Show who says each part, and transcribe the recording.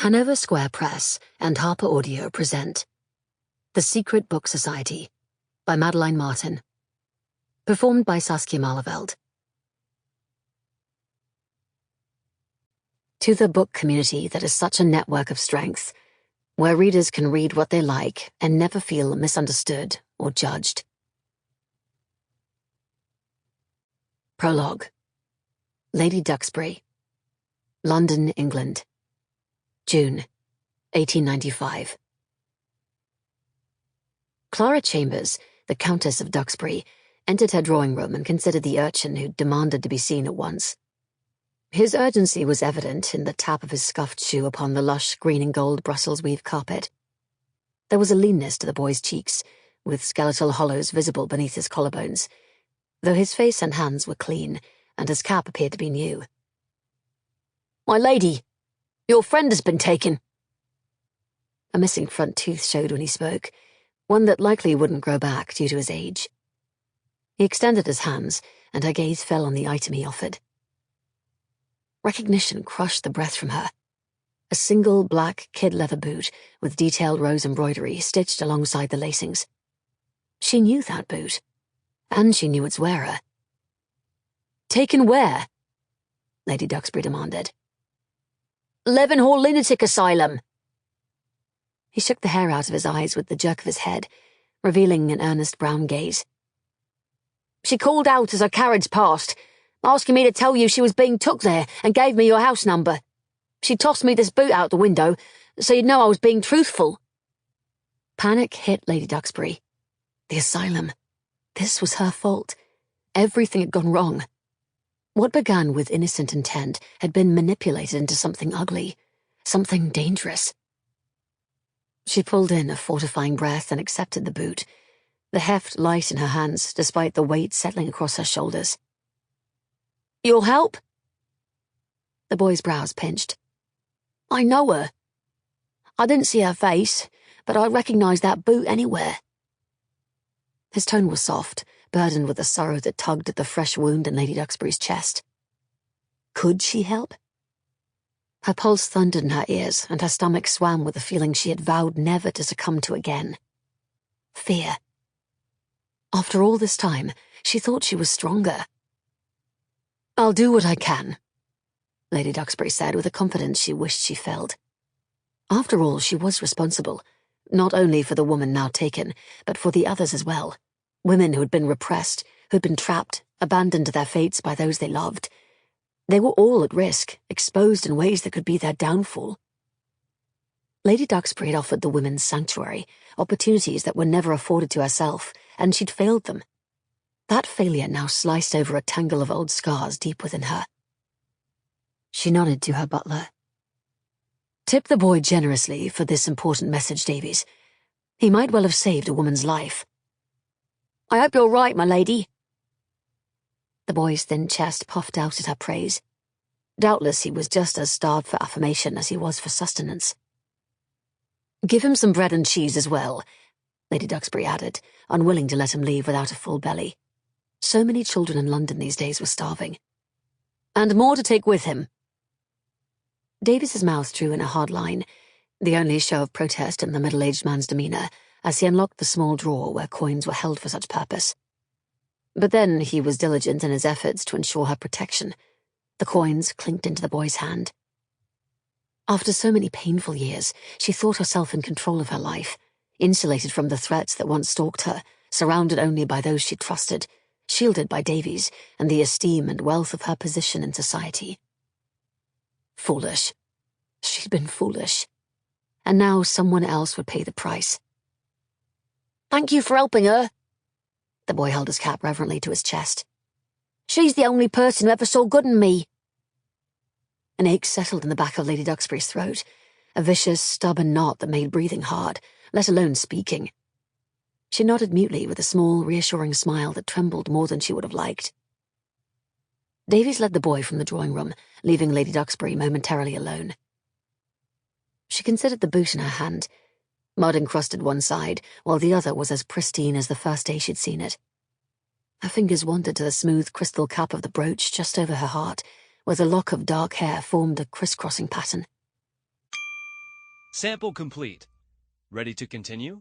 Speaker 1: Hanover Square Press and HarperAudio present The Secret Book Society by Madeline Martin. Performed by Saskia Maarleveld. To the book community that is such a network of strength, where readers can read what they like and never feel misunderstood or judged. Prologue. Lady Duxbury. London, England. June, 1895. Clara Chambers, the Countess of Duxbury, entered her drawing room and considered the urchin who demanded to be seen at once. His urgency was evident in the tap of his scuffed shoe upon the lush green and gold Brussels weave carpet. There was a leanness to the boy's cheeks, with skeletal hollows visible beneath his collarbones, though his face and hands were clean, and his cap appeared to be new. "My lady, your friend has been taken." A missing front tooth showed when he spoke, one that likely wouldn't grow back due to his age. He extended his hands, and her gaze fell on the item he offered. Recognition crushed the breath from her. A single black kid-leather boot with detailed rose embroidery stitched alongside the lacings. She knew that boot, and she knew its wearer. "Taken where?" Lady Duxbury demanded. "Leavenhall Lunatic Asylum." He shook the hair out of his eyes with the jerk of his head, revealing an earnest brown gaze. "She called out as her carriage passed, asking me to tell you she was being took there, and gave me your house number. She tossed me this boot out the window, so you'd know I was being truthful." Panic hit Lady Duxbury. The asylum. This was her fault. Everything had gone wrong. What began with innocent intent had been manipulated into something ugly, something dangerous. She pulled in a fortifying breath and accepted the boot, the heft light in her hands despite the weight settling across her shoulders. "You'll help?" The boy's brows pinched. "I know her. I didn't see her face, but I recognized that boot anywhere." His tone was soft, burdened with the sorrow that tugged at the fresh wound in Lady Duxbury's chest. Could she help? Her pulse thundered in her ears, and her stomach swam with the feeling she had vowed never to succumb to again. Fear. After all this time, she thought she was stronger. "I'll do what I can," Lady Duxbury said with a confidence she wished she felt. After all, she was responsible, not only for the woman now taken, but for the others as well. Women who had been repressed, who had been trapped, abandoned to their fates by those they loved. They were all at risk, exposed in ways that could be their downfall. Lady Duxbury had offered the women's sanctuary, opportunities that were never afforded to herself, and she'd failed them. That failure now sliced over a tangle of old scars deep within her. She nodded to her butler. "Tip the boy generously for this important message, Davies. He might well have saved a woman's life." "I hope you're right, my lady." The boy's thin chest puffed out at her praise. Doubtless he was just as starved for affirmation as he was for sustenance. "Give him some bread and cheese as well," Lady Duxbury added, unwilling to let him leave without a full belly. So many children in London these days were starving. "And more to take with him." Davies's mouth drew in a hard line, the only show of protest in the middle-aged man's demeanour, as he unlocked the small drawer where coins were held for such purpose. But then he was diligent in his efforts to ensure her protection. The coins clinked into the boy's hand. After so many painful years, she thought herself in control of her life, insulated from the threats that once stalked her, surrounded only by those she trusted, shielded by Davies and the esteem and wealth of her position in society. Foolish. She'd been foolish. And now someone else would pay the price. "Thank you for helping her." The boy held his cap reverently to his chest. "She's the only person who ever saw good in me." An ache settled in the back of Lady Duxbury's throat, a vicious, stubborn knot that made breathing hard, let alone speaking. She nodded mutely with a small, reassuring smile that trembled more than she would have liked. Davies led the boy from the drawing room, leaving Lady Duxbury momentarily alone. She considered the boot in her hand. Mud encrusted one side, while the other was as pristine as the first day she'd seen it. Her fingers wandered to the smooth crystal cap of the brooch just over her heart, where the lock of dark hair formed a crisscrossing pattern.
Speaker 2: Sample complete. Ready to continue?